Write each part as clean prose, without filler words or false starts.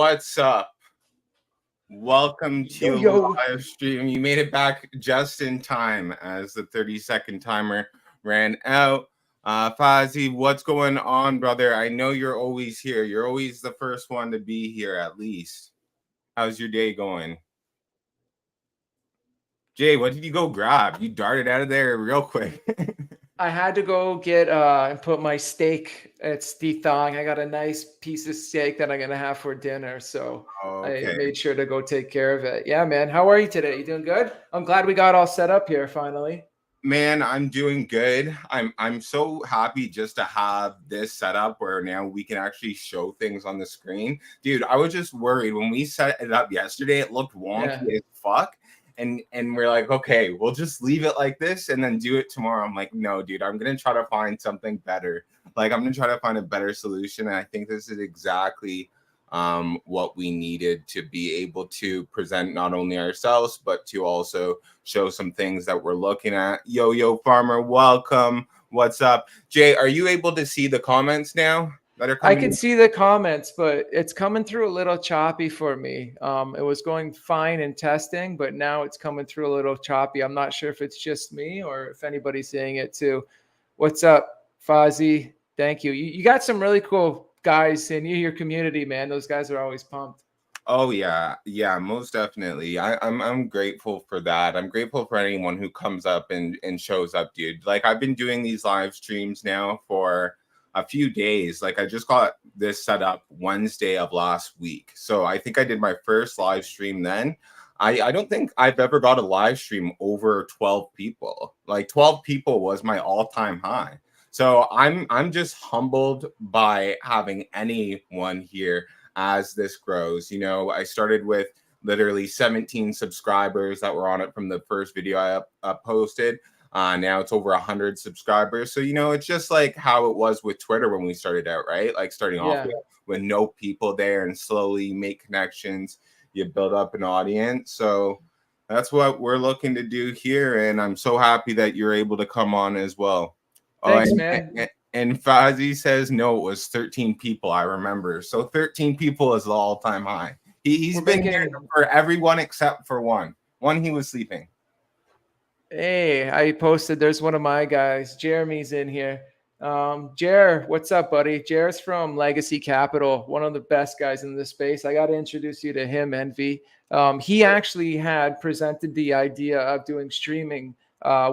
What's up? Welcome to Yo. live stream. You made it back just in time as the 30-second timer ran out. Fozzie, what's going on, brother? I know you're always here. You're always the first one to be here, at least. How's your day going? Jay, what did you go grab? You darted out of there real quick. I had to go get and put my steak. It's thawing. I got a nice piece of steak that I'm gonna have for dinner. So I made sure to go take care of it. Yeah, man. How are you today? You doing good? I'm glad we got all set up here finally. Man, I'm doing good. I'm so happy just to have this setup where now we can actually show things on the screen. Dude, I was just worried when we set it up yesterday, it looked wonky as fuck. And we're like, okay, we'll just leave it like this and then do it tomorrow. I'm like, no, dude, I'm gonna try to find something better. Like, I'm gonna try to find a better solution. And I think this is exactly what we needed to be able to present not only ourselves, but to also show some things that we're looking at. Yo, Farmer, welcome. What's up? Jay, are you able to see the comments now? I can see the comments, but it's coming through a little choppy for me. It was going fine in testing, but now it's coming through a little choppy. I'm not sure if it's just me or if anybody's saying it too. What's up, Fozzie? Thank you. You got some really cool guys in your community, man. Those guys are always pumped. Oh yeah, most definitely. I'm grateful for that. I'm grateful for anyone who comes up and shows up, dude. Like, I've been doing these live streams now for a few days. Like, I just got this set up Wednesday of last week. So I think I did my first live stream then. I don't think I've ever got a live stream over 12 people. Like, 12 people was my all-time high. So I'm just humbled by having anyone here as this grows. You know, I started with literally 17 subscribers that were on it from the first video I posted. Now it's over 100 subscribers. So, you know, it's just like how it was with Twitter when we started out, right? Like, starting off with no people there, and slowly you make connections, you build up an audience. So that's what we're looking to do here. And I'm so happy that you're able to come on as well. Thanks, man. And Fozzie says, no, it was 13 people, I remember. So 13 people is the all-time high. He's been here for everyone except for one. One, he was sleeping. Hey, I posted, there's one of my guys. Jeremy's in here. Jer, what's up, buddy? Jer's from Legacy Capital, one of the best guys in this space. I got to introduce you to him, Envy. He actually had presented the idea of doing streaming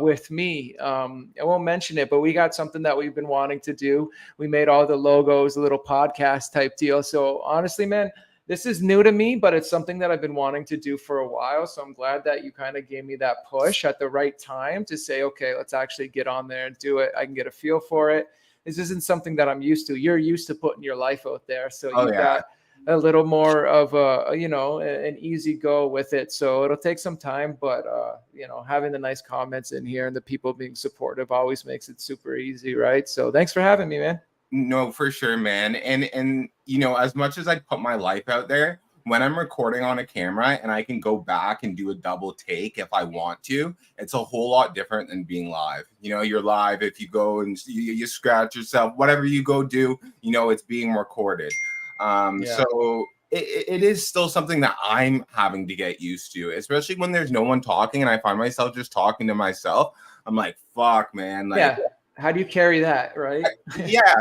with me. I won't mention it, but we got something that we've been wanting to do. We made all the logos, a little podcast type deal. So honestly, man, this is new to me, but it's something that I've been wanting to do for a while. So I'm glad that you kind of gave me that push at the right time to say, okay, let's actually get on there and do it. I can get a feel for it. This isn't something that I'm used to. You're used to putting your life out there. So you've got a little more of a, you know, an easy go with it. So it'll take some time, but, you know, having the nice comments in here and the people being supportive always makes it super easy, right? So thanks for having me, man. No, for sure, man. And you know, as much as I put my life out there, when I'm recording on a camera and I can go back and do a double take if I want to, it's a whole lot different than being live. You know, you're live. If you go and you scratch yourself, whatever you go do, you know, it's being recorded. So it is still something that I'm having to get used to, especially when there's no one talking and I find myself just talking to myself. I'm like, fuck, man. Like, how do you carry that, right?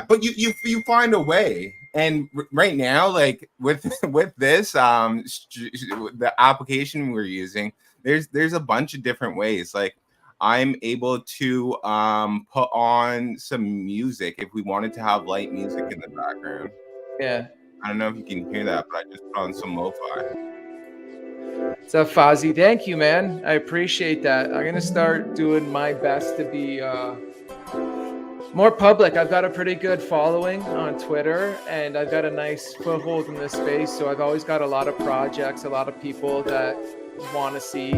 But you find a way. And right now, like with this the application we're using, there's a bunch of different ways. Like, I'm able to put on some music if we wanted to have light music in the background. I don't know if you can hear that, but I just put on some lo-fi. What's up, Fozzie? Thank you, man. I appreciate that. I'm gonna start doing my best to be more public. I've got a pretty good following on Twitter, and I've got a nice foothold in this space. So I've always got a lot of projects, a lot of people that want to see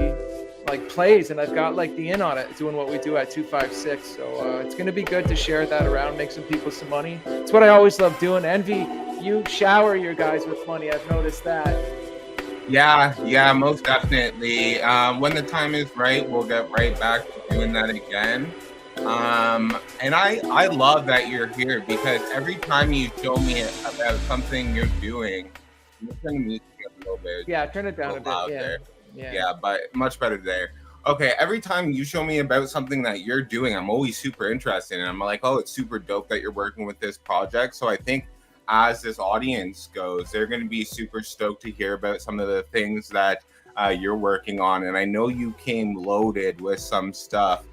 like plays, and I've got like the in on it, doing what we do at 256. So it's going to be good to share that around, make some people some money. It's what I always love doing. Envy, you shower your guys with money. I've noticed that. Yeah, most definitely. When the time is right, we'll get right back to doing that again. And I love that you're here, because every time you show me about something you're doing, Turn the music up a little bit. Yeah, turn it A down a little bit. loud Yeah. there. Yeah. Yeah, but much better there. Okay, every time you show me about something that you're doing, I'm always super interested, and I'm like, oh, it's super dope that you're working with this project. So I think as this audience goes, they're going to be super stoked to hear about some of the things that you're working on. And I know you came loaded with some stuff.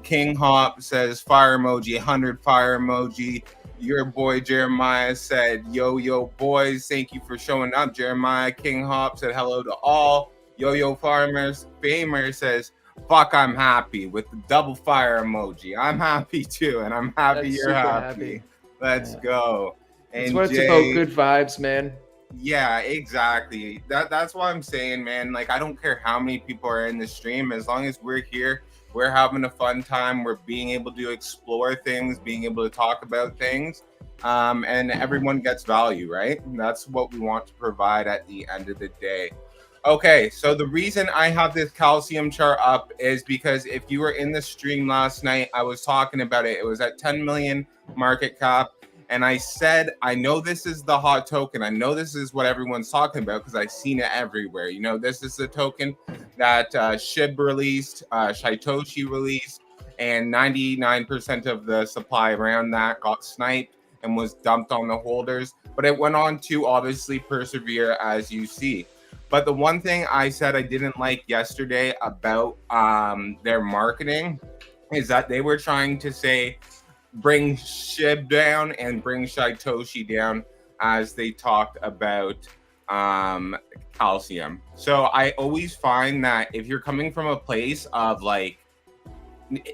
King Hop says fire emoji, 100 fire emoji. Your boy Jeremiah said, yo, yo, boys, thank you for showing up. Jeremiah King Hop said hello to all. Yo, yo, farmers. Famer says, fuck, I'm happy with the double fire emoji. I'm happy too, and I'm happy That's you're super happy. happy. Let's Yeah. go. That's And what it's about. Jay, Good vibes, man. yeah, exactly. That's what I'm saying, man. Like, I don't care how many people are in the stream, as long as we're here, we're having a fun time. We're being able to explore things, being able to talk about things, and everyone gets value, right? And that's what we want to provide at the end of the day. Okay, so the reason I have this calcium chart up is because if you were in the stream last night, I was talking about it. It was at 10 million market cap. And I said, I know this is the hot token. I know this is what everyone's talking about because I've seen it everywhere. You know, this is the token that SHIB released, Shitoshi released, and 99% of the supply around that got sniped and was dumped on the holders. But it went on to obviously persevere, as you see. But the one thing I said I didn't like yesterday about their marketing is that they were trying to say, bring SHIB down and bring Shitoshi down as they talked about calcium. So I always find that if you're coming from a place of like,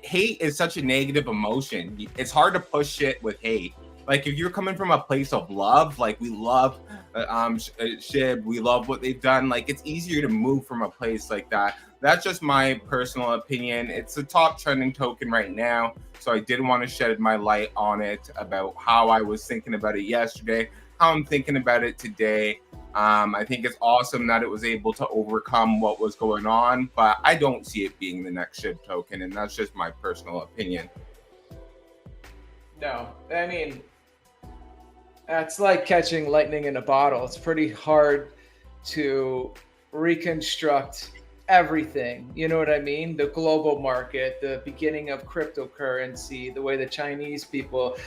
hate is such a negative emotion. It's hard to push shit with hate. Like if you're coming from a place of love, like we love SHIB, we love what they've done. Like it's easier to move from a place like that. That's just my personal opinion. It's the top trending token right now, so I did want to shed my light on it about how I was thinking about it yesterday, how I'm thinking about it today. I think it's awesome that it was able to overcome what was going on, but I don't see it being the next SHIB token, and that's just my personal opinion. No, I mean, that's like catching lightning in a bottle. It's pretty hard to reconstruct everything. You know what I mean? The global market, the beginning of cryptocurrency, the way the Chinese people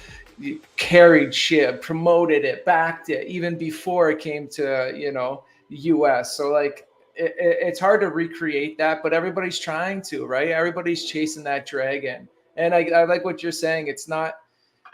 carried SHIB, promoted it, backed it, even before it came to, US. So like, it's hard to recreate that, but everybody's trying to, right? Everybody's chasing that dragon. And I like what you're saying. It's not,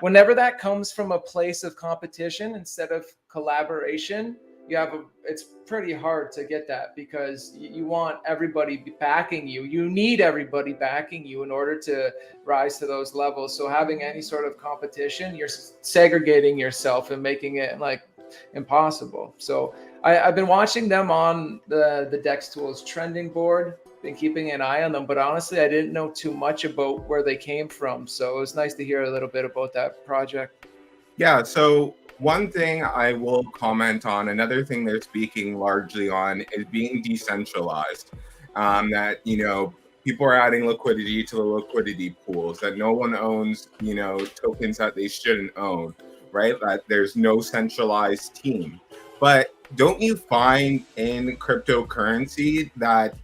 whenever that comes from a place of competition instead of collaboration, it's pretty hard to get that because you want everybody backing you. You need everybody backing you in order to rise to those levels. So having any sort of competition, you're segregating yourself and making it like impossible. So I've been watching them on the Dex Tools trending board, been keeping an eye on them, but honestly, I didn't know too much about where they came from. So it was nice to hear a little bit about that project. Yeah, so one thing I will comment on, another thing they're speaking largely on is being decentralized. That, people are adding liquidity to the liquidity pools, that no one owns, tokens that they shouldn't own, right? That there's no centralized team. But don't you find in cryptocurrency that,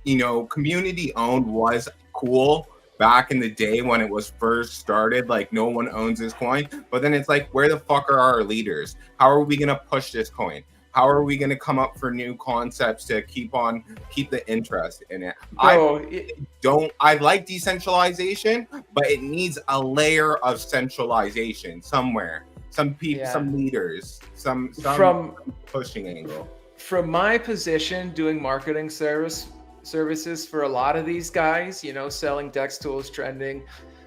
community owned was cool back in the day when it was first started? Like no one owns this coin, but then it's like, where the fuck are our leaders? How are we going to push this coin? How are we going to come up for new concepts to keep the interest in it? Bro, I like decentralization, but it needs a layer of centralization somewhere. Some people, some leaders, some from pushing angle. From my position doing marketing services for a lot of these guys, selling Dex Tools trending,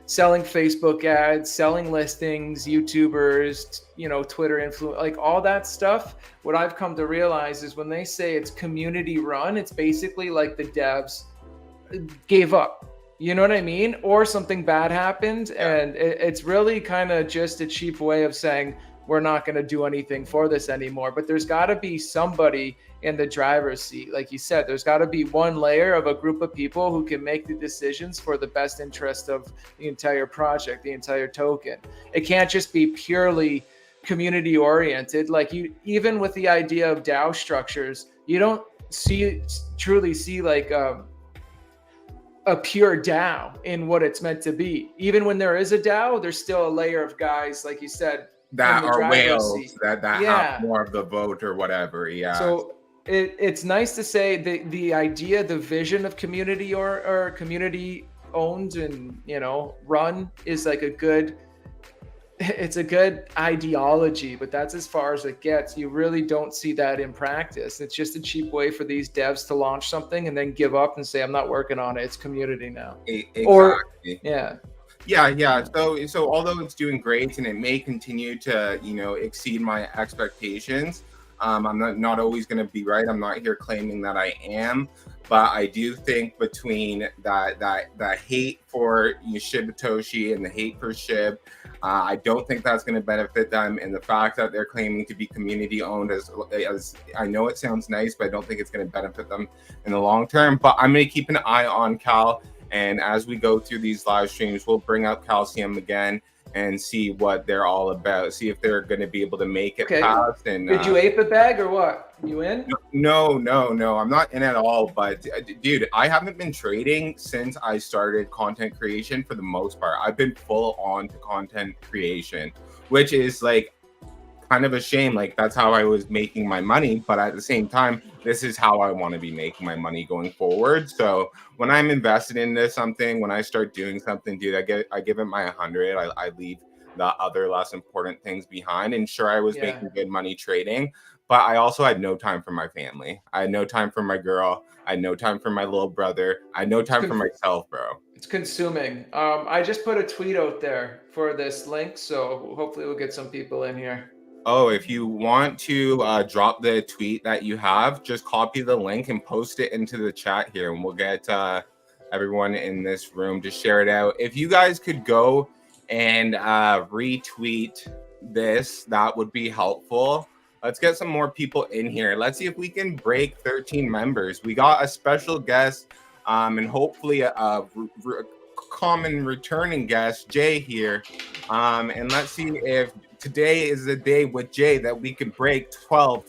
selling Facebook ads, selling listings, YouTubers, Twitter influence, like all that stuff. What I've come to realize is when they say it's community run, it's basically like the devs gave up. You know what I mean? Or something bad happened. Yeah. And it's really kind of just a cheap way of saying, we're not going to do anything for this anymore. But there's got to be somebody in the driver's seat. Like you said, there's got to be one layer of a group of people who can make the decisions for the best interest of the entire project, the entire token. It can't just be purely community oriented. Like you, even with the idea of DAO structures, you don't truly see like a pure DAO in what it's meant to be. Even when there is a DAO, there's still a layer of guys, like you said, that in the are driver's whales seat. that have Yeah. more of the vote or whatever. Yeah. So it's nice to say the idea, the vision of community or community owned and run is like it's a good ideology, but that's as far as it gets. You really don't see that in practice. It's just a cheap way for these devs to launch something and then give up and say, I'm not working on it. It's community now. Exactly. Or yeah. So although it's doing great and it may continue to, exceed my expectations, I'm not always going to be right. I'm not here claiming that I am, but I do think between that hate for Shibatoshi and the hate for Shib, I don't think that's going to benefit them. And the fact that they're claiming to be community owned, as I know it sounds nice, but I don't think it's going to benefit them in the long term. But I'm going to keep an eye on Cal. And as we go through these live streams, we'll bring up Calcium again and see what they're all about. See if they're going to be able to make it past. And did you ape a bag or what? You in? No. I'm not in at all. But dude, I haven't been trading since I started content creation for the most part. I've been full on to content creation, which is like kind of a shame. Like that's how I was making my money, but at the same time, this is how I want to be making my money going forward. So when I'm invested into something, when I start doing something, dude, I give it my 100. I leave the other less important things behind. And sure, I was making good money trading, but I also had no time for my family. I had no time for my girl. I had no time for my little brother. I had no time for myself, bro. It's consuming. I just put a tweet out there for this link, so hopefully we'll get some people in here. Oh, if you want to drop the tweet that you have, just copy the link and post it into the chat here, and we'll get everyone in this room to share it out. If you guys could go and retweet this, that would be helpful. Let's get some more people in here. Let's see if we can break 13 members. We got a special guest and hopefully a common returning guest, Jay, here. And let's see if today is the day with Jay that we can break 12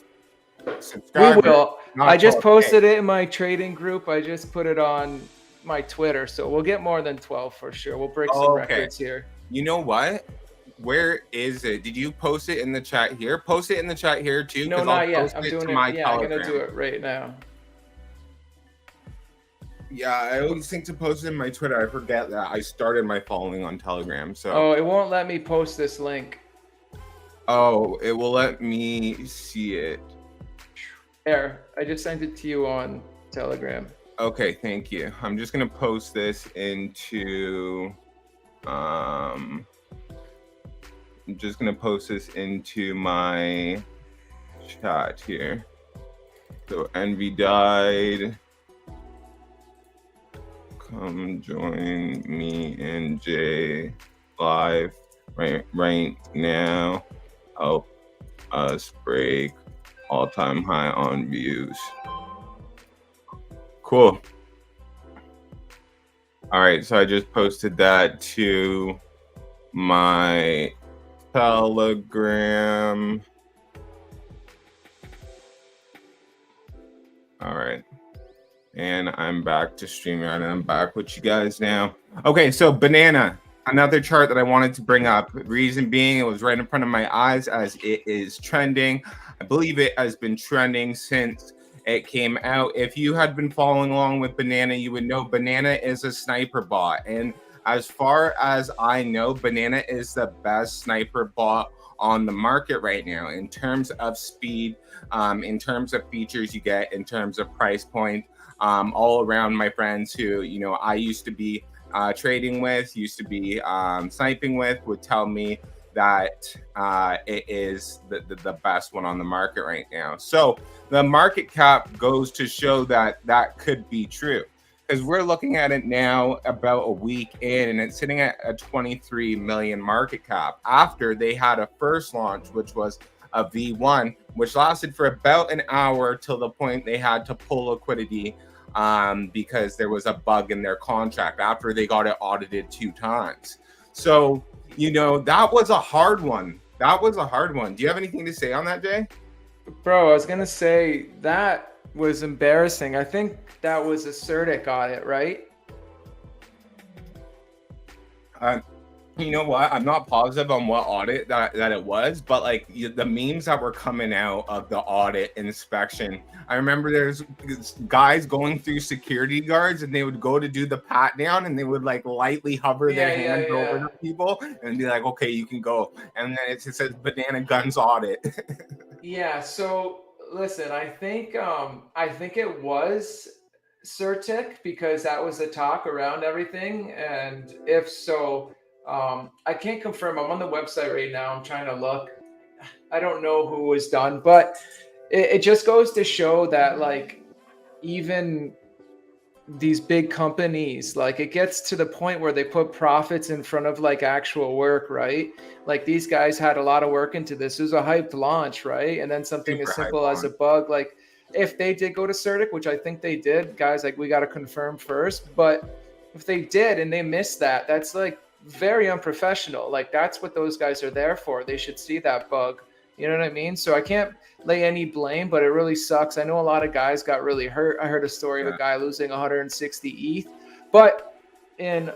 subscribers. We will. I just posted it in my trading group. I just put it on my Twitter. So we'll get more than 12 for sure. We'll break some records here. You know what? Where is it? Did you post it in the chat here? Post it in the chat here too. No, not yet. I'm doing it. Yeah, I'm going to do it right now. Yeah, I always think to post it in my Twitter. I forget that I started my following on Telegram. So. Oh, it won't let me post this link. Oh, it will let me see it. There, I just sent it to you on Telegram. Okay, thank you. I'm just gonna post this into I'm just gonna post this into my chat here. So Envy died. Come join me and Jay live right now. Help us break all-time high on views. Cool. All right, so I just posted that to my Telegram. All right. And I'm back to StreamYard, and I'm back with you guys now. Okay, so banana. Another chart that I wanted to bring up. Reason being, it was right in front of my eyes as it is trending. I believe it has been trending since it came out. If you had been following along with Banana, you would know Banana is a sniper bot. And as far as I know, Banana is the best sniper bot on the market right now in terms of speed, in terms of features you get, in terms of price point, all around my friends who, I used to be trading with, used to be sniping with, would tell me that it is the best one on the market right now. So the market cap goes to show that that could be true, because we're looking at it now about a week in, and it's sitting at a 23 million market cap after they had a first launch, which was a V1, which lasted for about an hour till the point they had to pull liquidity because there was a bug in their contract after they got it audited 2 times. So, that was a hard one That was a hard one. Do you have anything to say on that, Jay? Bro, I was gonna say that was embarrassing. I think that was a Certic audit, right? Uh, you know what? I'm not positive on what audit that it was, but like the memes that were coming out of the audit inspection, I remember there's guys going through security guards and they would go to do the pat down and they would like lightly hover their hands over the people and be like, okay, you can go. And then it says banana guns audit. Yeah, so listen, I think it was Certic because that was the talk around everything. And if so, I can't confirm. I'm on the website right now. I'm trying to look. I don't know who was done, but it just goes to show that like even these big companies, like it gets to the point where they put profits in front of like actual work, right? Like these guys had a lot of work into this. It was a hyped launch, right? And then something Super as hype simple as a on. bug, like if they did go to Certic, which I think they did, guys, like we got to confirm first. But if they did and they missed that, that's like very unprofessional. Like that's what those guys are there for. They should see that bug. You know what I mean? So I can't lay any blame, but it really sucks. I know a lot of guys got really hurt. I heard a story of a guy losing 160 ETH, but in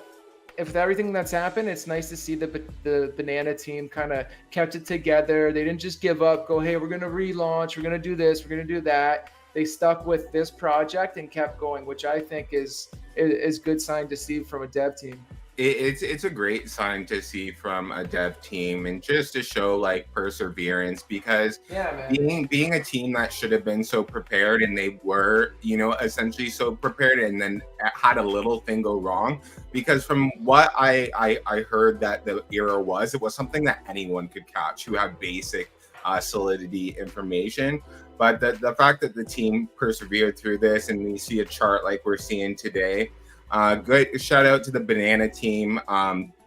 if everything that's happened, it's nice to see the banana team kind of kept it together. They didn't just give up, go, hey, we're going to relaunch, we're going to do this, we're going to do that. They stuck with this project and kept going, which I think is good sign to see from a dev team. It's a great sign to see from a dev team and just to show like perseverance, because Yeah, man. being a team that should have been so prepared and they were, you know, essentially so prepared and then had a little thing go wrong. Because from what I heard that the error was, it was something that anyone could catch who had basic solidity information. But the fact that the team persevered through this and we see a chart like we're seeing today, good shout out to the banana team.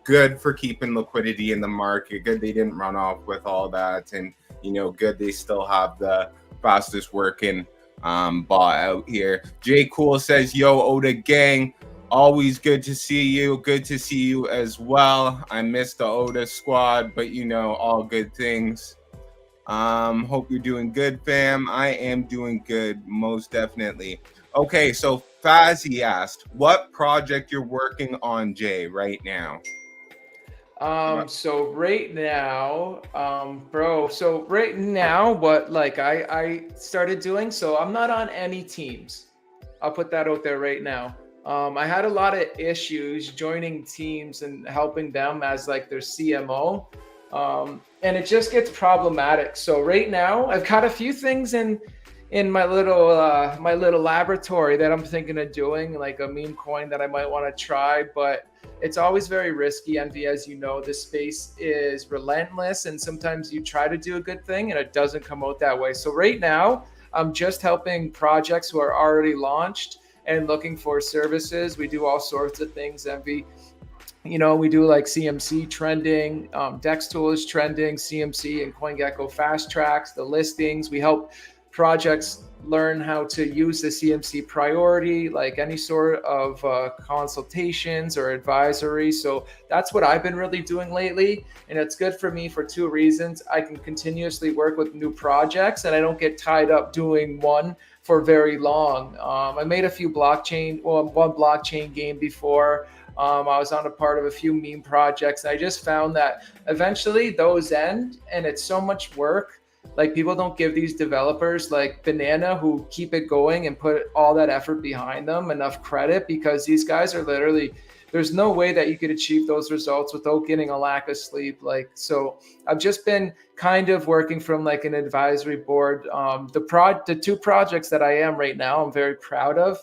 Good for keeping liquidity in the market. Good they didn't run off with all that, and you know, good they still have the fastest working bot out here. Jay Cool says, "Yo, Oda gang, always good to see you. Good to see you as well. I missed the Oda squad, but you know, all good things. Hope you're doing good, fam. I am doing good, most definitely." Okay, so Fazzy asked, what project you're working on, Jay, right now? So right now, bro, so right now, what like I started doing, so I'm not on any teams. I'll put that out there right now. I had a lot of issues joining teams and helping them as like their CMO. And it just gets problematic. So right now I've got a few things in my little laboratory that I'm thinking of doing, like a meme coin that I might want to try, but it's always very risky. Envy, as you know, this space is relentless, and sometimes you try to do a good thing and it doesn't come out that way. So right now, I'm just helping projects who are already launched and looking for services. We do all sorts of things, Envy. You know, we do like CMC trending, Dex Tool is trending, CMC and CoinGecko fast tracks, the listings. We help projects learn how to use the CMC priority, like any sort of consultations or advisory. So that's what I've been really doing lately. And it's good for me for two reasons. I can continuously work with new projects and I don't get tied up doing one for very long. I made a few one blockchain game before. I was on a part of a few meme projects. And I just found that eventually those end and it's so much work. Like people don't give these developers like Banana who keep it going and put all that effort behind them enough credit, because these guys are literally, there's no way that you could achieve those results without getting a lack of sleep. Like, so I've just been kind of working from like an advisory board. The two projects that I am right now, I'm very proud of.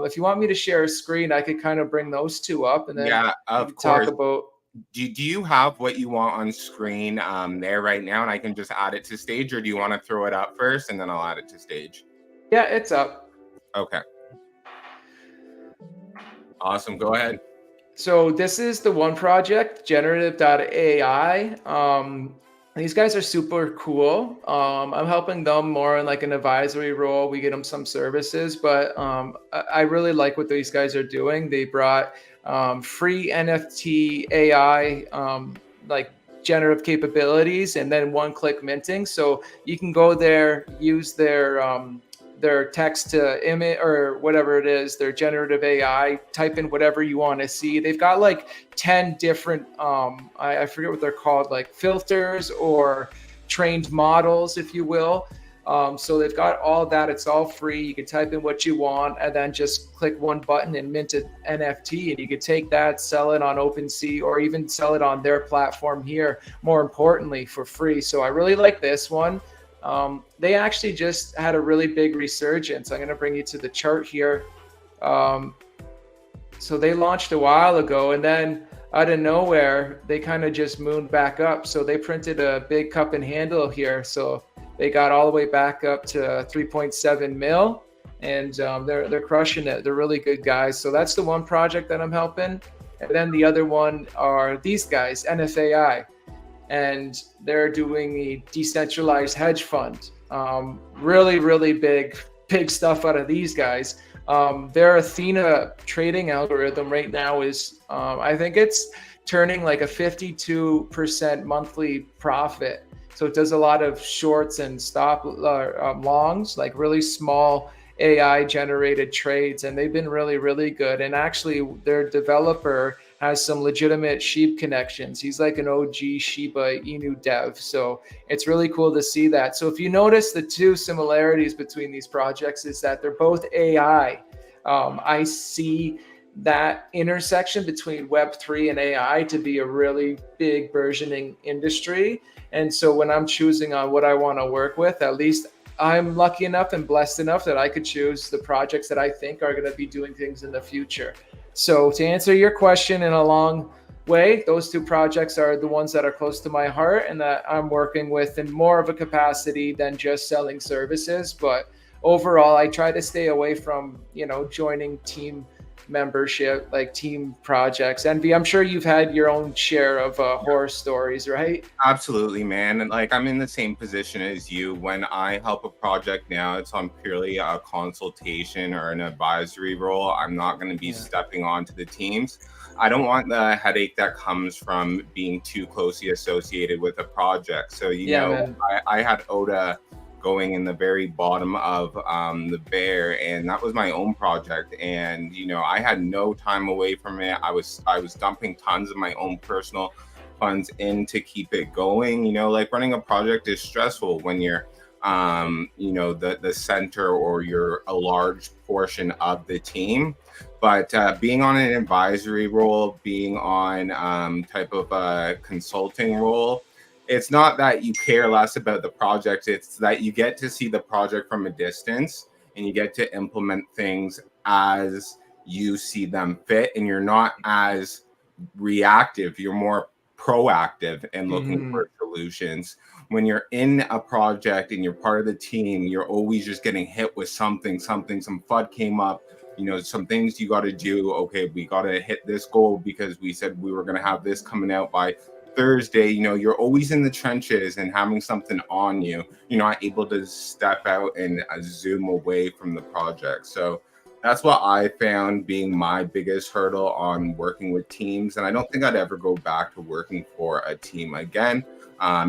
If you want me to share a screen, I could kind of bring those two up and then Yeah, we of can talk course. about. Do you have what you want on screen there right now, and I can just add it to stage, or do you want to throw it up first and then I'll add it to stage? Yeah, it's up. Okay. Awesome. Go ahead. So this is the one project, generative.ai. These guys are super cool. I'm helping them more in like an advisory role. We get them some services, but I really like what these guys are doing. They brought free NFT AI, like generative capabilities and then one-click minting. So you can go there, use their text to image or whatever it is, their generative AI, type in whatever you want to see. They've got like 10 different, I forget what they're called, like filters or trained models, if you will. So they've got all that. It's all free. You can type in what you want and then just click one button and mint an NFT. And you could take that, sell it on OpenSea, or even sell it on their platform here, more importantly, for free. So I really like this one. They actually just had a really big resurgence. I'm going to bring you to the chart here. So they launched a while ago, and then out of nowhere, they kind of just mooned back up. So they printed a big cup and handle here. So they got all the way back up to 3.7 mil, and they're crushing it. They're really good guys. So that's the one project that I'm helping. And then the other one are these guys, NFAI, and they're doing a decentralized hedge fund. Really, really big stuff out of these guys. Their Athena trading algorithm right now is, I think it's turning like a 52% monthly profit. So it does a lot of shorts and stop longs, like really small AI generated trades. And they've been really, really good. And actually their developer has some legitimate sheep connections. He's like an OG Shiba Inu dev. So it's really cool to see that. So if you notice, the two similarities between these projects is that they're both AI. I see that intersection between Web3 and AI to be a really big burgeoning industry. And so when I'm choosing on what I want to work with, at least I'm lucky enough and blessed enough that I could choose the projects that I think are going to be doing things in the future. So to answer your question in a long way, those two projects are the ones that are close to my heart and that I'm working with in more of a capacity than just selling services. But overall, I try to stay away from, joining team membership, like team projects. Envy, I'm sure you've had your own share of horror stories, right? Absolutely, man. And like I'm in the same position as you. When I help a project now, it's on purely a consultation or an advisory role. I'm not going to be stepping onto the teams. I don't want the headache that comes from being too closely associated with a project. So, I had Oda going in the very bottom of the bear, and that was my own project, and I had no time away from it. I was dumping tons of my own personal funds in to keep it going. Like running a project is stressful when you're the center or you're a large portion of the team. But being on an advisory role, being on type of a consulting role, it's not that you care less about the project. It's that you get to see the project from a distance and you get to implement things as you see them fit. And you're not as reactive. You're more proactive and looking for solutions. When you're in a project and you're part of the team, you're always just getting hit with some FUD came up, some things you got to do. Okay, we got to hit this goal because we said we were going to have this coming out by Thursday. You're always in the trenches and having something on you. You're not able to step out and zoom away from the project. So that's what I found being my biggest hurdle on working with teams. And I don't think I'd ever go back to working for a team again.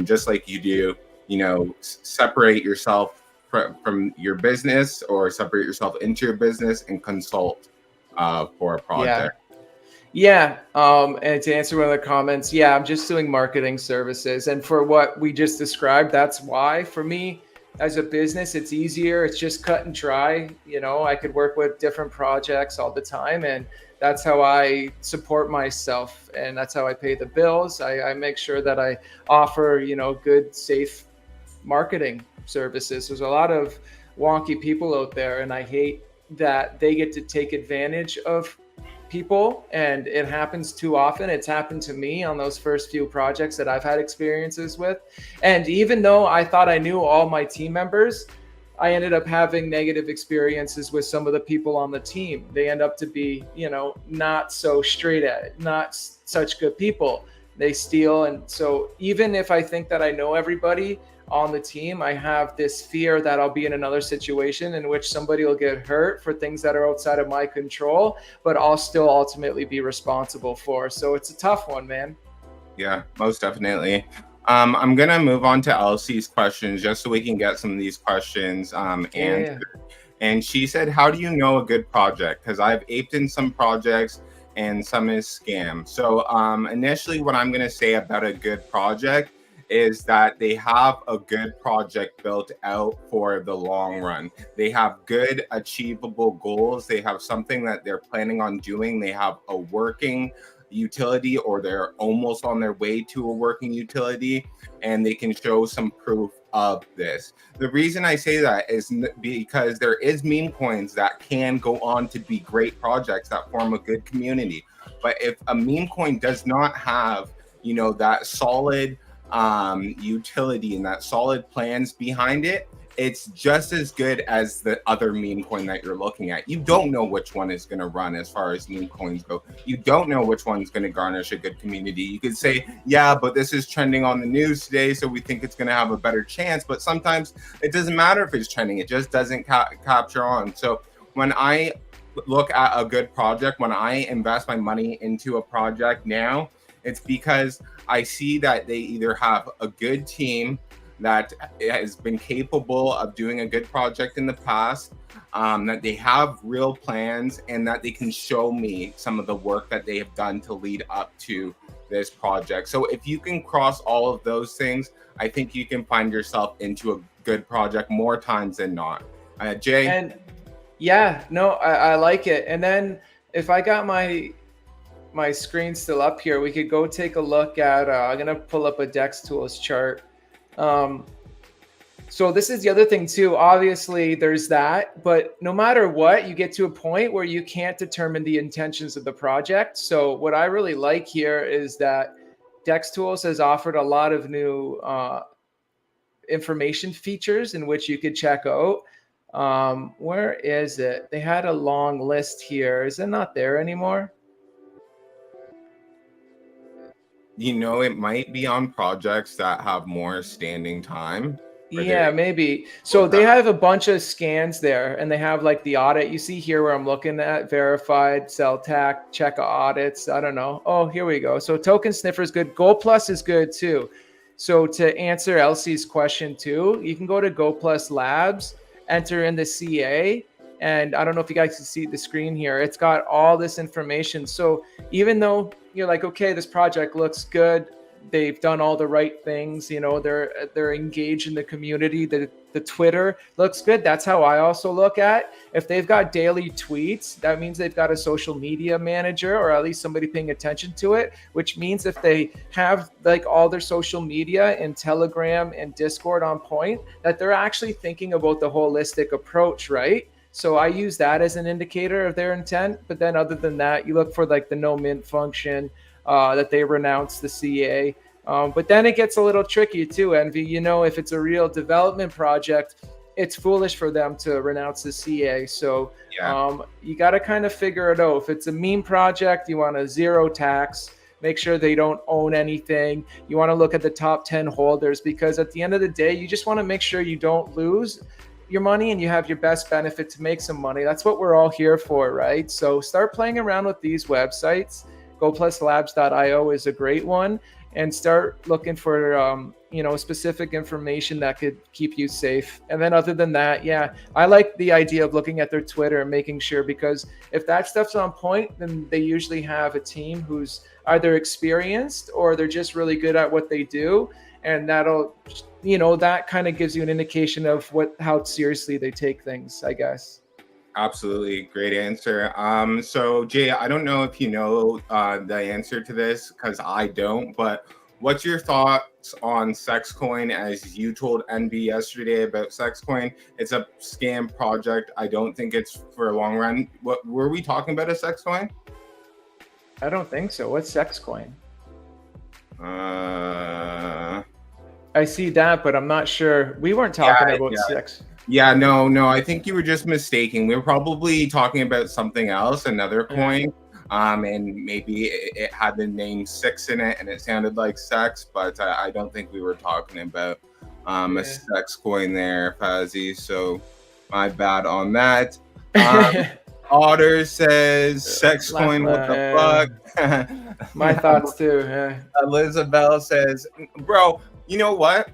Just like you do, separate yourself from your business or separate yourself into your business and consult for a project. Yeah. And to answer one of the comments, I'm just doing marketing services. And for what we just described, that's why for me as a business, it's easier. It's just cut and dry. I could work with different projects all the time. And that's how I support myself. And that's how I pay the bills. I make sure that I offer, good, safe marketing services. There's a lot of wonky people out there, and I hate that they get to take advantage of people, and it happens too often. It's happened to me on those first few projects that I've had experiences with. And even though I thought I knew all my team members, I ended up having negative experiences with some of the people on the team. They end up to be, not so straight at it, not such good people. They steal. And so even if I think that I know everybody on the team, I have this fear that I'll be in another situation in which somebody will get hurt for things that are outside of my control, but I'll still ultimately be responsible for. So it's a tough one, man. Yeah, most definitely. I'm gonna move on to Elsie's questions just so we can get some of these questions answered. Yeah. And she said, "How do you know a good project? Because I've aped in some projects and some is scam." So initially, what I'm gonna say about a good project is that they have a good project built out for the long run. They have good achievable goals. They have something that they're planning on doing. They have a working utility, or they're almost on their way to a working utility, and they can show some proof of this. The reason I say that is because there is meme coins that can go on to be great projects that form a good community. But if a meme coin does not have, that solid utility and that solid plans behind it, it's just as good as the other meme coin that you're looking at. You don't know which one is going to run as far as meme coins go. You don't know which one's going to garnish a good community. You could say, yeah, but this is trending on the news today, so we think it's going to have a better chance. But sometimes it doesn't matter if it's trending, it just doesn't capture on. So when I look at a good project, when I invest my money into a project now, it's because I see that they either have a good team that has been capable of doing a good project in the past, that they have real plans, and that they can show me some of the work that they have done to lead up to this project. So if you can cross all of those things, I think you can find yourself into a good project more times than not. Jay? And yeah, no, I like it. And then if I got my screen still up here, we could go take a look at, I'm going to pull up a Dex Tools chart. So this is the other thing too. Obviously there's that, but no matter what, you get to a point where you can't determine the intentions of the project. So what I really like here is that Dex Tools has offered a lot of new information features in which you could check out. Where is it? They had a long list here. Is it not there anymore? It might be on projects that have more standing time where they're Yeah, maybe. able So to. they have a bunch of scans there, and they have like the audit. You see here where I'm looking at verified, sell tac, check audits. I don't know. Oh, here we go. So token sniffer is good. Gold Plus is good too. So to answer Elsie's question too, you can go to Go Plus Labs, enter in the CA, and I don't know if you guys can see the screen here. It's got all this information. So even though you're like, okay, this project looks good, they've done all the right things, they're engaged in the community, the Twitter looks good. That's how I also look at, if they've got daily tweets, that means they've got a social media manager, or at least somebody paying attention to it, which means if they have like all their social media and Telegram and Discord on point, that they're actually thinking about the holistic approach, right? So I use that as an indicator of their intent. But then other than that, you look for like the no mint function, that they renounce the CA. But then it gets a little tricky too, Envy. If it's a real development project, it's foolish for them to renounce the CA. So you got to kind of figure it out. If it's a meme project, you want a zero tax. Make sure they don't own anything. You want to look at the top 10 holders, because at the end of the day, you just want to make sure you don't lose your money and you have your best benefit to make some money. That's what we're all here for, right? So start playing around with these websites. GoPlusLabs.io is a great one, and start looking for specific information that could keep you safe. And then other than that, yeah, I like the idea of looking at their Twitter and making sure, because if that stuff's on point, then they usually have a team who's either experienced or they're just really good at what they do, and that'll that kind of gives you an indication of how seriously they take things, I guess. Absolutely. Great answer. So Jay, I don't know if you know the answer to this, because I don't, but what's your thoughts on SexCoin? As you told Envy yesterday about SexCoin, it's a scam project. I don't think it's for a long run. What were we talking about, a SexCoin? I don't think so. What's SexCoin? I see that, but I'm not sure. We weren't talking about sex. Yeah, no. I think you were just mistaking. We were probably talking about something else, another coin. And maybe it had the name Six in it, and it sounded like sex, but I don't think we were talking about a sex coin there, Fazzy. So my bad on that. Otter says sex coin, what the fuck? My thoughts too. Yeah. Elizabeth says, bro, you know what?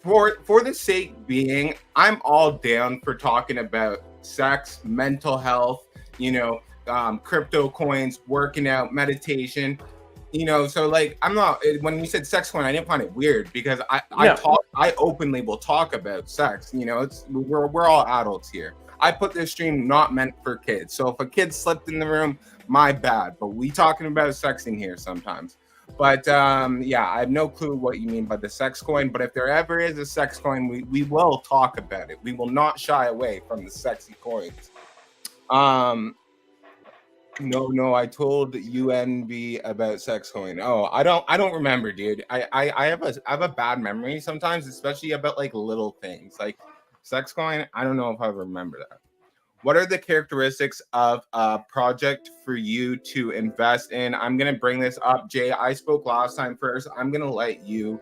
For the sake being, I'm all down for talking about sex, mental health, crypto coins, working out, meditation. So like I'm not when you said sex coin, I didn't find it weird because No. I openly will talk about sex. We're all adults here. I put this stream not meant for kids. So if a kid slipped in the room, my bad. But we talking about sex in here sometimes. But yeah, I have no clue what you mean by the sex coin. But if there ever is a sex coin, we will talk about it. We will not shy away from the sexy coins. No, I told UNB about sex coin. Oh, I don't remember, dude. I have a bad memory sometimes, especially about like little things. Like sex coin, I don't know if I remember that. What are the characteristics of a project for you to invest in? I'm gonna bring this up, Jay. I spoke last time first. I'm gonna let you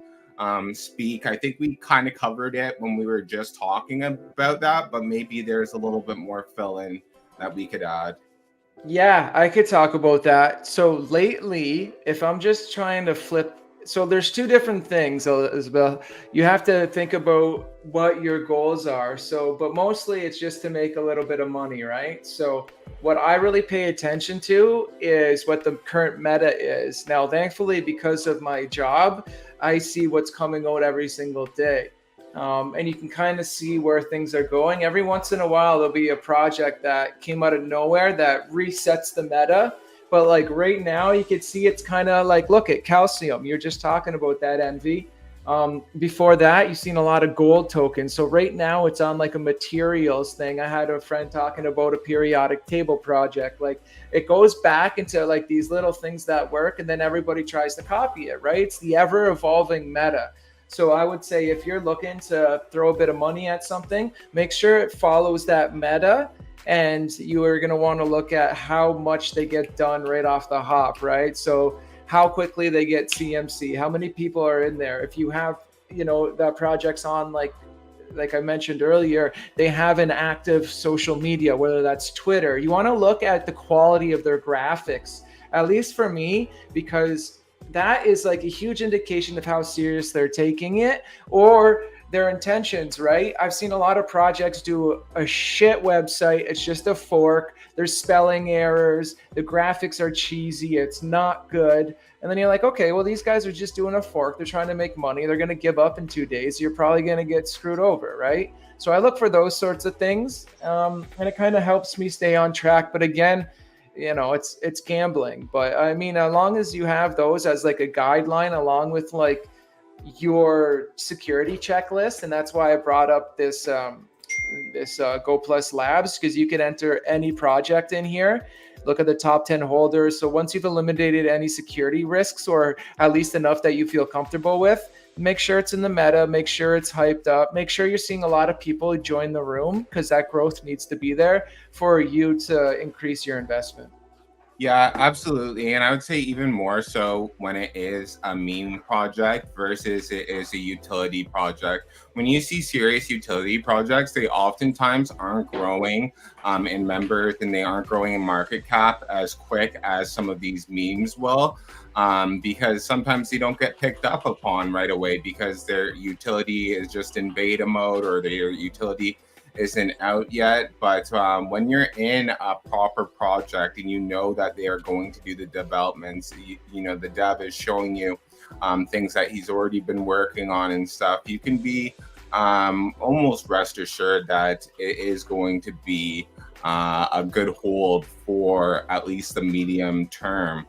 speak. I think we kind of covered it when we were just talking about that, but maybe there's a little bit more fill in that we could add. Yeah, I could talk about that. So lately, if I'm just trying to flip, so there's two different things, Isabel. You have to think about what your goals are. So, but mostly it's just to make a little bit of money, right? So, what I really pay attention to is what the current meta is. Now, thankfully, because of my job, I see what's coming out every single day. And you can kind of see where things are going. Every once in a while, there'll be a project that came out of nowhere that resets the meta. But like right now, you can see it's kind of like, look at calcium. You're just talking about that, Envy. Before that, you've seen a lot of gold tokens. So right now, it's on like a materials thing. I had a friend talking about a periodic table project. Like it goes back into like these little things that work, and then everybody tries to copy it, right? It's the ever evolving meta. So I would say if you're looking to throw a bit of money at something, make sure it follows that meta. And you are going to want to look at how much they get done right off the hop, right? So how quickly they get CMC, how many people are in there. If you have, that project's on like I mentioned earlier, they have an active social media, whether that's Twitter. You want to look at the quality of their graphics, at least for me, because that is like a huge indication of how serious they're taking it or their intentions, right? I've seen a lot of projects do a shit website. It's just a fork. There's spelling errors. The graphics are cheesy. It's not good. And then you're like, okay, well, these guys are just doing a fork. They're trying to make money. They're going to give up in 2 days. You're probably going to get screwed over, right? So I look for those sorts of things. And it kind of helps me stay on track. But again, it's gambling. But I mean, as long as you have those as like a guideline along with like your security checklist, and that's why I brought up this Go Plus Labs, because you can enter any project in here, look at the top 10 holders. So once you've eliminated any security risks, or at least enough that you feel comfortable with, make sure it's in the meta, make sure it's hyped up, make sure you're seeing a lot of people join the room, because that growth needs to be there for you to increase your investment. Yeah, absolutely. And I would say even more so when it is a meme project versus it is a utility project. When you see serious utility projects, they oftentimes aren't growing in members, and they aren't growing in market cap as quick as some of these memes will. Because sometimes they don't get picked up upon right away because their utility is just in beta mode, or their utility isn't out yet. But when you're in a proper project and you know that they are going to do the developments, the dev is showing you things that he's already been working on and stuff, you can be almost rest assured that it is going to be a good hold for at least the medium term.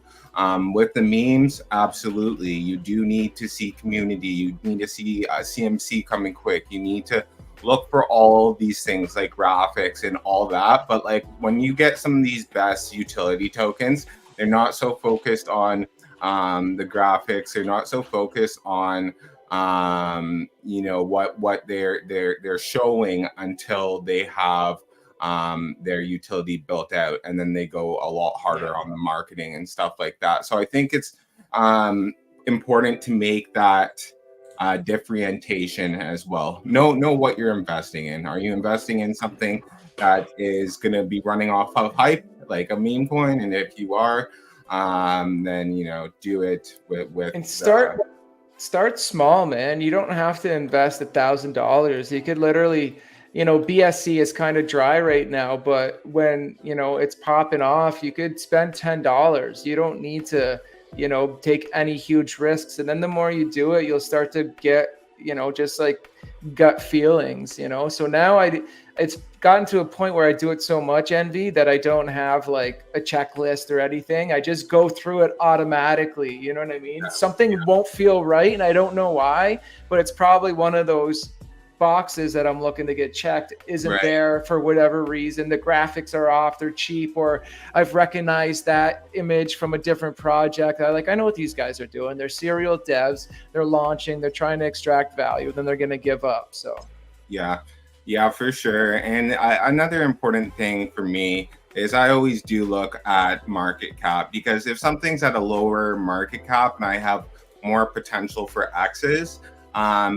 With the memes, absolutely, you do need to see community. You need to see CMC coming quick. You need to look for all these things like graphics and all that. But like when you get some of these best utility tokens, they're not so focused on the graphics. They're not so focused on what they're showing until they have their utility built out, and then they go a lot harder on the marketing and stuff like that. So I think it's important to make that differentiation as well. Know what you're investing in. Are you investing in something that is going to be running off of hype, like a meme coin? And if you are, then do it with And the start small, man. You don't have to invest $1,000. You could literally, BSC is kind of dry right now, but when it's popping off, you could spend $10. You don't need to, take any huge risks. And then the more you do it, you'll start to get, just like gut feelings. So now it's gotten to a point where I do it so much, Envy, that I don't have like a checklist or anything. I just go through it automatically. You know what I mean? Something won't feel right, and I don't know why, but it's probably one of those boxes that I'm looking to get checked isn't right. there for whatever reason. The graphics are off, they're cheap, or I've recognized that image from a different project. I know what these guys are doing. They're serial devs, they're launching, they're trying to extract value, then they're going to give up. So yeah, for sure. And another important thing for me is I always do look at market cap, because if something's at a lower market cap and I have more potential for X's,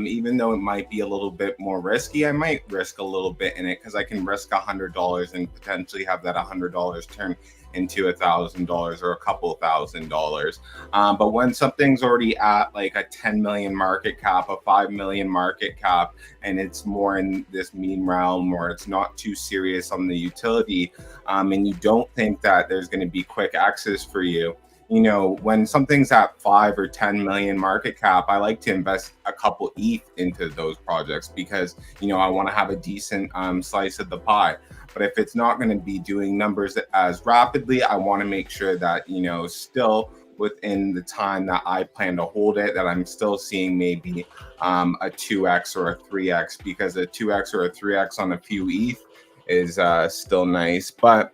even though it might be a little bit more risky, I might risk a little bit in it, because I can risk $100 and potentially have that $100 turn into $1,000 or a couple $1,000. But when something's already at like a 10 million market cap, a 5 million market cap, and it's more in this meme realm, or it's not too serious on the utility, and you don't think that there's going to be quick access for you, when something's at 5 or 10 million market cap, I like to invest a couple ETH into those projects, because, I want to have a decent slice of the pie. But if it's not going to be doing numbers as rapidly, I want to make sure that, still within the time that I plan to hold it, that I'm still seeing maybe a 2x or a 3x, because a 2x or a 3x on a few ETH is still nice. But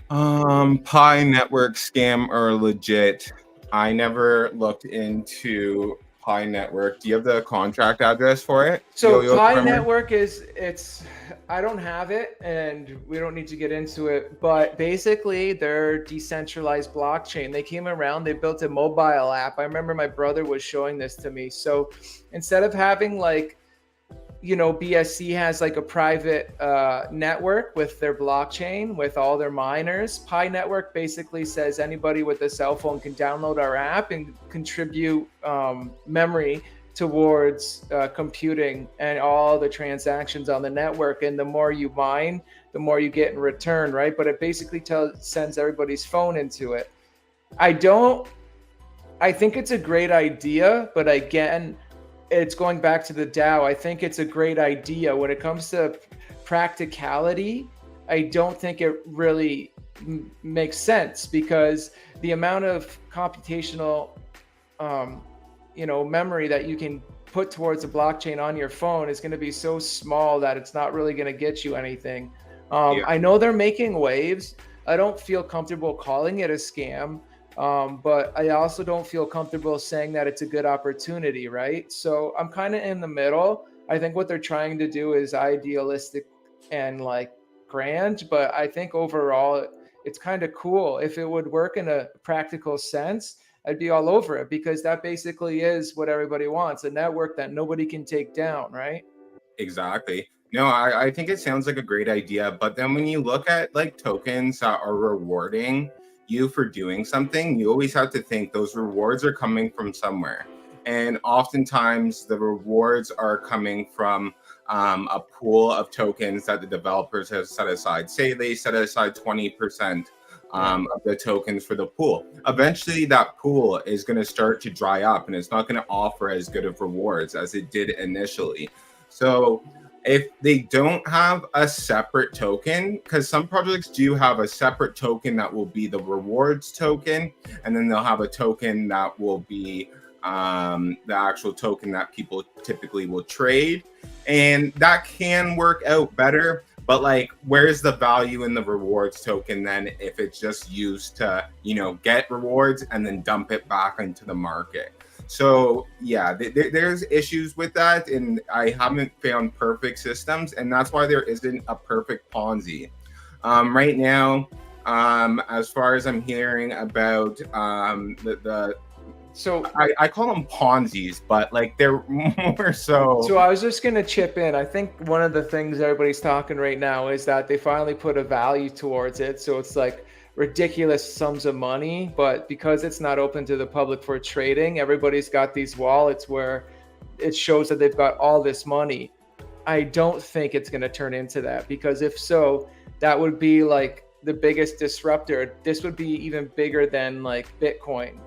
Pi network scam or legit? I never looked into Pi network. Do you have the contract address for it? So Pi network I don't have it, and we don't need to get into it, but basically they're decentralized blockchain. They came around, they built a mobile app. I remember my brother was showing this to me. So instead of having like, BSC has like a private network with their blockchain, with all their miners. Pi Network basically says anybody with a cell phone can download our app and contribute memory towards computing and all the transactions on the network. And the more you mine, the more you get in return, right? But it basically sends everybody's phone into it. I think it's a great idea, but again, it's going back to the DAO. I think it's a great idea. When it comes to practicality, I don't think it really makes sense, because the amount of computational, memory that you can put towards a blockchain on your phone is going to be so small that it's not really going to get you anything. I know they're making waves. I don't feel comfortable calling it a scam. But I also don't feel comfortable saying that it's a good opportunity, right? So I'm kind of in the middle. I think what they're trying to do is idealistic and like grand, but I think overall it's kind of cool. If it would work in a practical sense, I'd be all over it, because that basically is what everybody wants, a network that nobody can take down, right? Exactly. No, I think it sounds like a great idea. But then when you look at like tokens that are rewarding you for doing something, you always have to think those rewards are coming from somewhere. And oftentimes the rewards are coming from a pool of tokens that the developers have set aside. Say they set aside 20% of the tokens for the pool. Eventually that pool is going to start to dry up, and it's not going to offer as good of rewards as it did initially. So if they don't have a separate token, because some projects do have a separate token that will be the rewards token, and then they'll have a token that will be the actual token that people typically will trade, and that can work out better. But like, where's the value in the rewards token then, if it's just used to, get rewards and then dump it back into the market? So yeah, there's issues with that, and I haven't found perfect systems, and that's why there isn't a perfect Ponzi right now. As far as I'm hearing about so I call them Ponzi's, but like they're more so. So I was just gonna chip in. I think one of the things everybody's talking right now is that they finally put a value towards it. So it's like ridiculous sums of money, but because it's not open to the public for trading, everybody's got these wallets where it shows that they've got all this money. I don't think it's going to turn into that, because if so, that would be like the biggest disruptor. This would be even bigger than like Bitcoin.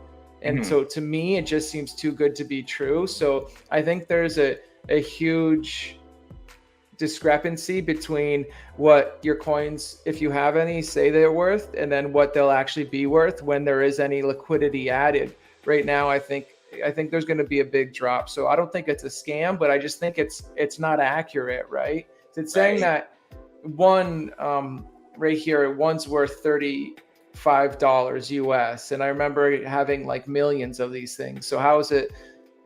And so to me, it just seems too good to be true. So I think there's a huge discrepancy between what your coins, if you have any, say they're worth, and then what they'll actually be worth when there is any liquidity added. Right now, I think there's going to be a big drop. So I don't think it's a scam, but I just think it's not accurate, right? It's saying that one right here, one's worth $35 US, and I remember having like millions of these things. So how is it?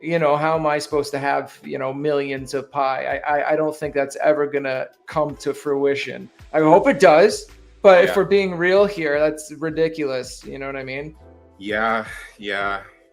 How am I supposed to have, millions of pi? I don't think that's ever going to come to fruition. I hope it does. But if we're being real here, that's ridiculous. You know what I mean? Yeah,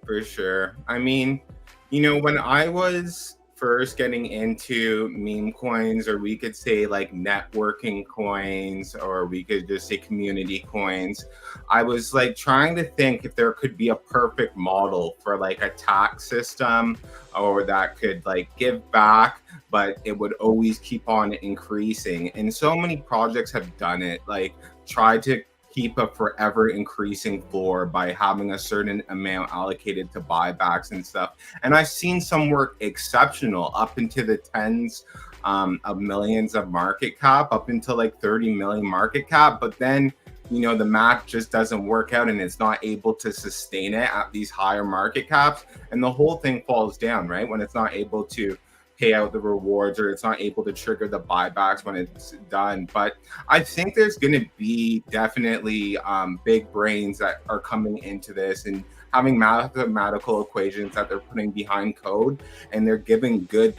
for sure. I mean, when I was first getting into meme coins, or we could say like networking coins, or we could just say community coins, I was like trying to think if there could be a perfect model for like a tax system, or that could like give back, but it would always keep on increasing. And so many projects have done it, like try to keep a forever increasing floor by having a certain amount allocated to buybacks and stuff. And I've seen some work exceptional up into the tens of millions of market cap, up into like 30 million market cap. But then, the math just doesn't work out, and it's not able to sustain it at these higher market caps. And the whole thing falls down, right? When it's not able to pay out the rewards, or it's not able to trigger the buybacks when it's done. But I think there's going to be definitely big brains that are coming into this and having mathematical equations that they're putting behind code, and they're giving good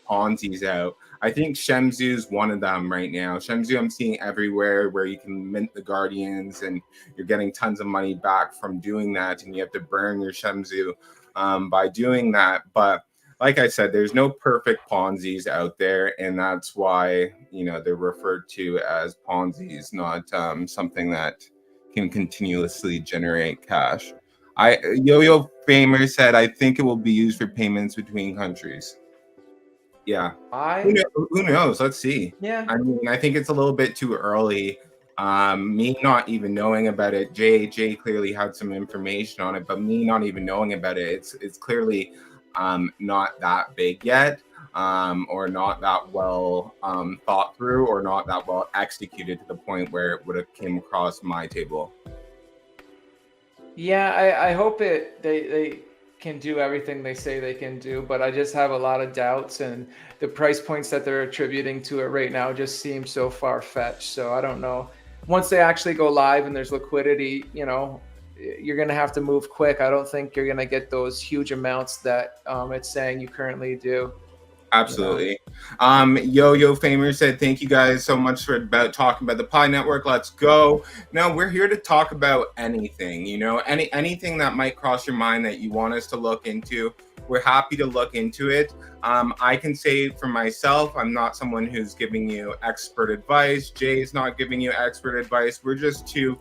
Ponzi's out. I think Shemzu's one of them right now. Shemzu I'm seeing everywhere, where you can mint the Guardians and you're getting tons of money back from doing that, and you have to burn your Shemzu by doing that. But like I said, there's no perfect Ponzi's out there, and that's why they're referred to as Ponzi's, not something that can continuously generate cash. Yo-Yo Famer said, "I think it will be used for payments between countries." Yeah, who knows? Let's see. Yeah, I mean, I think it's a little bit too early. Me not even knowing about it, Jay clearly had some information on it, but me not even knowing about it, it's clearly not that big yet, or not that well thought through, or not that well executed to the point where it would have came across my table. Yeah, I hope they can do everything they say they can do, but I just have a lot of doubts, and the price points that they're attributing to it right now just seem so far-fetched. So I don't know. Once they actually go live and there's liquidity, you're going to have to move quick. I don't think you're going to get those huge amounts that it's saying you currently do. Absolutely. Yo-Yo Famer said, "Thank you guys so much for talking about the Pi Network. Let's go." Now we're here to talk about anything, anything that might cross your mind that you want us to look into. We're happy to look into it. I can say for myself, I'm not someone who's giving you expert advice. Jay's not giving you expert advice. We're just two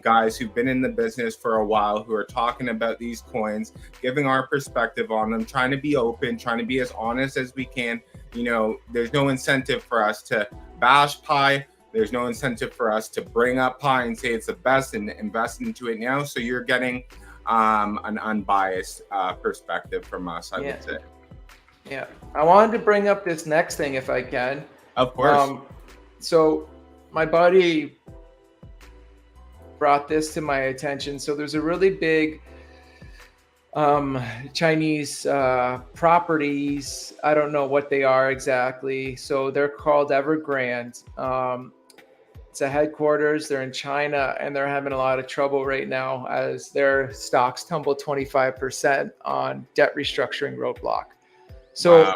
guys who've been in the business for a while, who are talking about these coins, giving our perspective on them, trying to be open, trying to be as honest as we can. There's no incentive for us to bash Pi. There's no incentive for us to bring up Pi and say it's the best and invest into it now. So you're getting an unbiased perspective from us, I would say. Yeah. I wanted to bring up this next thing if I can. Of course. So my buddy brought this to my attention. So there's a really big Chinese properties. I don't know what they are exactly. So they're called Evergrande. It's a headquarters. They're in China, and they're having a lot of trouble right now as their stocks tumbled 25% on debt restructuring roadblock. So wow.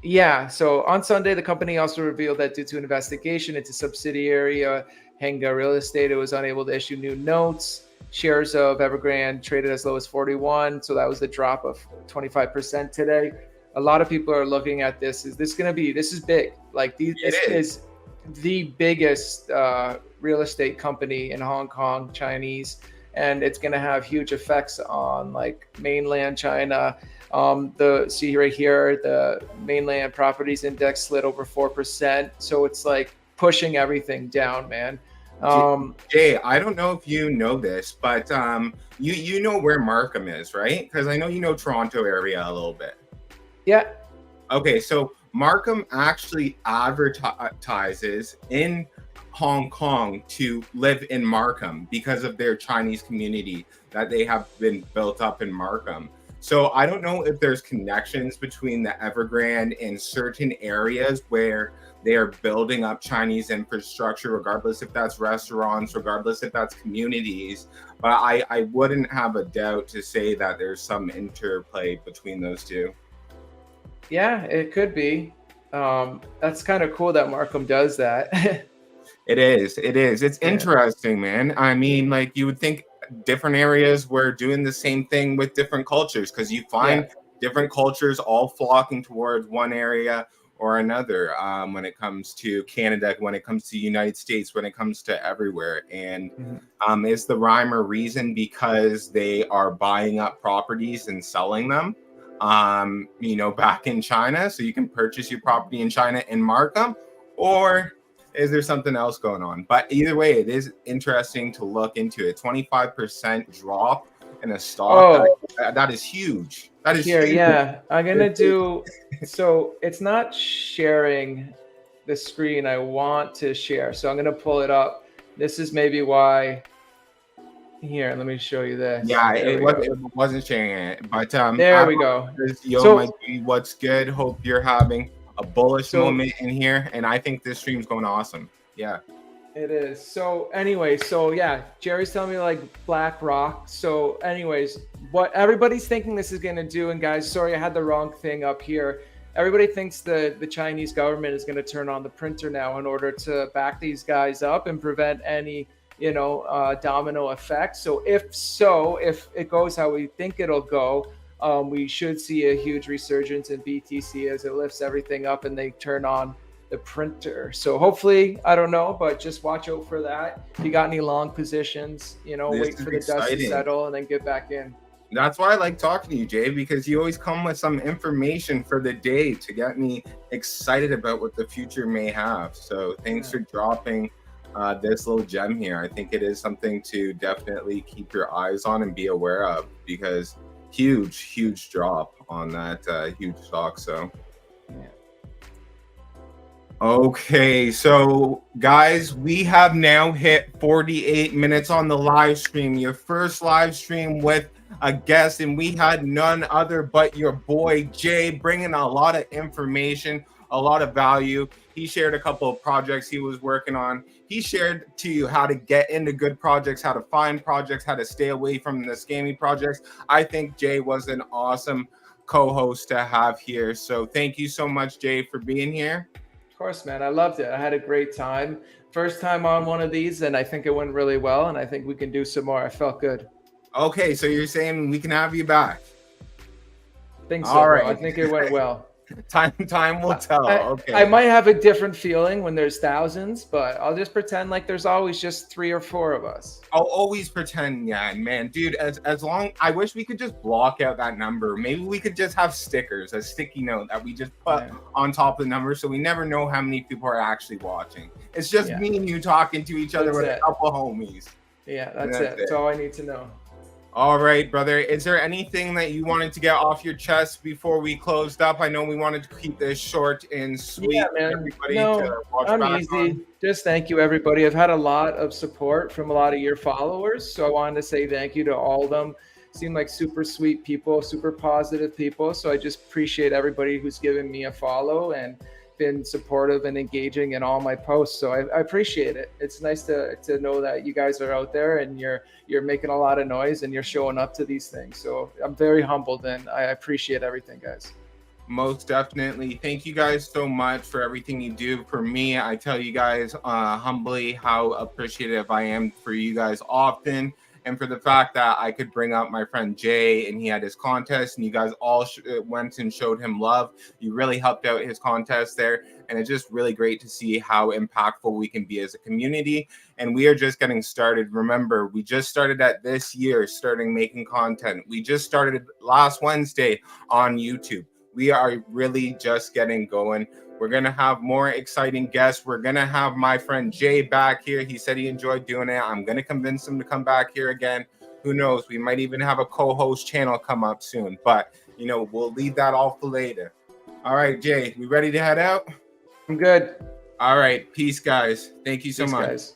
Yeah. So on Sunday, the company also revealed that due to an investigation into subsidiary Henga Real Estate, it was unable to issue new notes. Shares of Evergrande traded as low as 41. So that was the drop of 25% today. A lot of people are looking at this. Is this going to be, this is big. Like this is the biggest real estate company in Hong Kong, Chinese, and it's going to have huge effects on like mainland China. The see right here, the mainland properties index slid over 4%, so it's like pushing everything down, man. Jay, I don't know if you know this, but you know where Markham is, right? Because I know you know Toronto area a little bit. Yeah. Okay, so Markham actually advertises in Hong Kong to live in Markham because of their Chinese community that they have been built up in Markham. So I don't know if there's connections between the Evergrande and certain areas where they are building up Chinese infrastructure, regardless if that's restaurants, regardless if that's communities. But I wouldn't have a doubt to say that there's some interplay between those two. Yeah, it could be. That's kind of cool that Markham does that. It is. It is. It's Yeah. interesting, man. I mean, like you would think different areas were doing the same thing with different cultures because you Yeah. find different cultures all flocking towards one area or another when it comes to Canada, when it comes to the United States, when it comes to everywhere. And is the rhyme or reason because they are buying up properties and selling them, back in China so you can purchase your property in China and mark them? Or is there something else going on? But either way, it is interesting to look into it. 25% drop in a stock. Oh, That is huge. That is here, huge. yeah. I'm gonna do so it's not sharing the screen I want to share. So I'm gonna pull it up. This is maybe why. Here, let me show you this. Yeah, There we go. it wasn't sharing it. But There we go. yo, my So dude, what's good? Hope you're having a bullish so moment in here. And I think this stream's going awesome. Yeah. it is. So anyway, so yeah, Jerry's telling me like BlackRock. So anyways, what everybody's thinking this is gonna do, and guys, sorry I had the wrong thing up here. Everybody thinks the Chinese government is gonna turn on the printer now in order to back these guys up and prevent any domino effect. So if it goes how we think it'll go, we should see a huge resurgence in BTC as it lifts everything up and they turn on the printer. So hopefully, I don't know, but just watch out for that. If you got any long positions, wait for the dust to settle and then get back in. That's why I like talking to you, Jay, because you always come with some information for the day to get me excited about what the future may have. So thanks for dropping this little gem here. I think it is something to definitely keep your eyes on and be aware of because huge drop on that huge stock. So okay, so guys, we have now hit 48 minutes on the live stream, your first live stream with a guest, and we had none other but your boy Jay, bringing a lot of information, a lot of value. He shared a couple of projects he was working on. He shared to you how to get into good projects, how to find projects, how to stay away from the scammy projects. I think Jay was an awesome co-host to have here. So thank you so much, Jay, for being here. Of course, man. I loved it. I had a great time. First time on one of these, and I think it went really well, and I think we can do some more. I felt good. Okay, so you're saying we can have you back? I think so. All right. I think it went well. Time will tell. Okay. I might have a different feeling when there's thousands, but I'll just pretend like there's always just 3 or 4 of us. I'll always pretend, yeah, man, dude. As long, I wish we could just block out that number. Maybe we could just have stickers, a sticky note that we just put on top of the number, so we never know how many people are actually watching. It's just me and you talking to each other with a couple of homies. Yeah, that's it. That's all I need to know. All right, brother. Is there anything that you wanted to get off your chest before we closed up? I know we wanted to keep this short and sweet. Yeah, man. I'm easy. Just thank you, everybody. I've had a lot of support from a lot of your followers, so I wanted to say thank you to all of them. Seem like super sweet people, super positive people. So I just appreciate everybody who's given me a follow and been supportive and engaging in all my posts. So I appreciate it. It's nice to know that you guys are out there and you're making a lot of noise and you're showing up to these things. So I'm very humbled and I appreciate everything, guys. Most definitely. Thank you guys so much for everything you do for me. I tell you guys humbly how appreciative I am for you guys often. and for the fact that I could bring up my friend Jay and he had his contest and you guys all went and showed him love. You really helped out his contest there. And it's just really great to see how impactful we can be as a community. And we are just getting started. Remember, we just started at this year, starting making content. We just started last Wednesday on YouTube. We are really just getting going. We're going to have more exciting guests. We're going to have my friend Jay back here. He said he enjoyed doing it. I'm going to convince him to come back here again. Who knows? We might even have a co-host channel come up soon. But, you know, we'll leave that all for later. All right, Jay, we ready to head out? I'm good. All right. Peace, guys. Thank you so much. Guys.